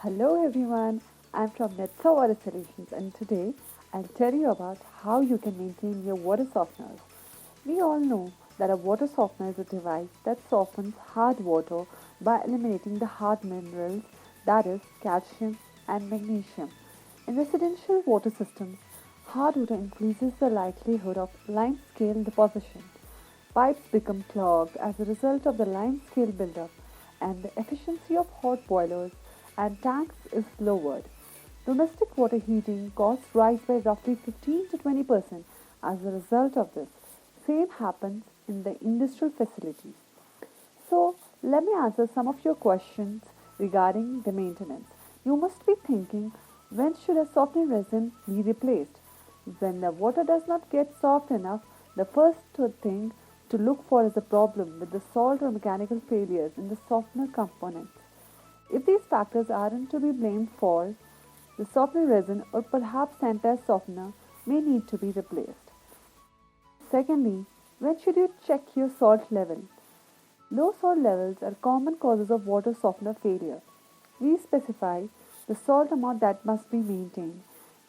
Hello everyone, I'm from Netsol Water Solutions and today I'll tell you about how you can maintain your water softeners. We all know that a water softener is a device that softens hard water by eliminating the hard minerals, that is calcium and magnesium. In residential water systems, hard water increases the likelihood of limescale deposition. Pipes become clogged as a result of the limescale buildup, and the efficiency of hot boilers and tanks is lowered. Domestic water heating costs rise by roughly 15 to 20% as a result of this. Same happens in the industrial facilities. So, let me answer some of your questions regarding the maintenance. You must be thinking, when should a softening resin be replaced? When the water does not get soft enough, the first thing to look for is a problem with the salt or mechanical failures in the softener components. If these factors aren't to be blamed for, the softener resin or perhaps the entire softener may need to be replaced. Secondly, when should you check your salt level? Low salt levels are common causes of water softener failure. We specify the salt amount that must be maintained.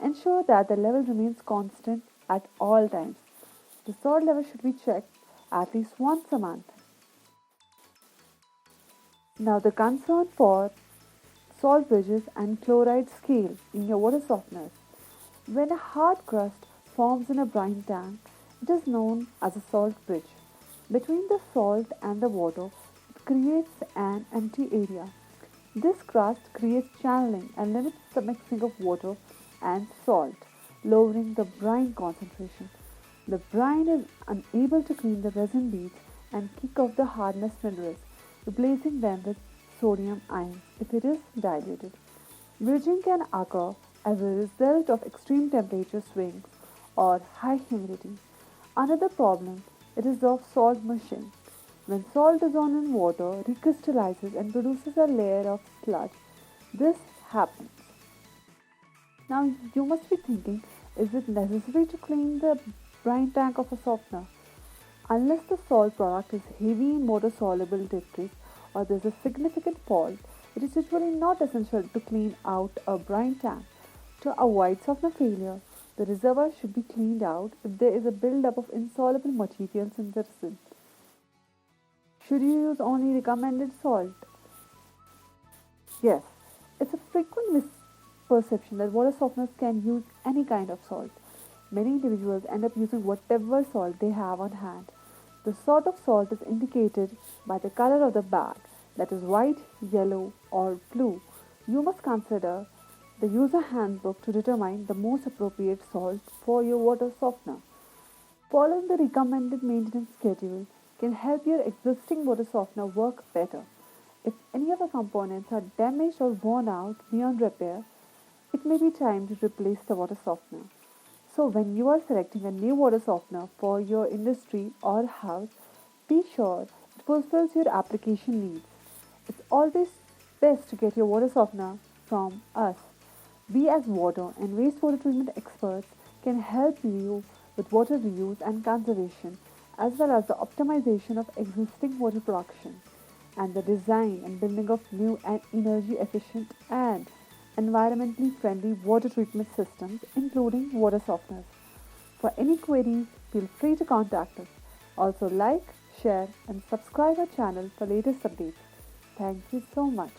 Ensure that the level remains constant at all times. The salt level should be checked at least once a month. Now, the concern for salt bridges and chloride scale in your water softeners. When a hard crust forms in a brine tank, it is known as a salt bridge. Between the salt and the water, it creates an empty area. This crust creates channeling and limits the mixing of water and salt, lowering the brine concentration. The brine is unable to clean the resin beads and kick off the hardness minerals, replacing them with sodium ions if it is diluted. Bridging can occur as a result of extreme temperature swings or high humidity. Another problem it is of salt mushing. When salt dissolved in water recrystallizes and produces a layer of sludge, this happens. Now you must be thinking, is it necessary to clean the brine tank of a softener? Unless the salt product is heavy in water soluble debris or there is a significant fault, it is usually not essential to clean out a brine tank. To avoid softener failure, the reservoir should be cleaned out if there is a buildup of insoluble materials in the resin. Should you use only recommended salt? Yes, it's a frequent misperception that water softeners can use any kind of salt. Many individuals end up using whatever salt they have on hand. The sort of salt is indicated by the color of the bag, that is white, yellow, or blue. You must consider the user handbook to determine the most appropriate salt for your water softener. Following the recommended maintenance schedule can help your existing water softener work better. If any of the components are damaged or worn out beyond repair, it may be time to replace the water softener. So, when you are selecting a new water softener for your industry or house, be sure it fulfills your application needs. It's always best to get your water softener from us. We, as water and wastewater treatment experts, can help you with water reuse and conservation, as well as the optimization of existing water production and the design and building of new and energy efficient and environmentally friendly water treatment systems, including water softeners. For any queries, feel free to contact us. Also, like, share, and subscribe our channel for latest updates. Thank you so much.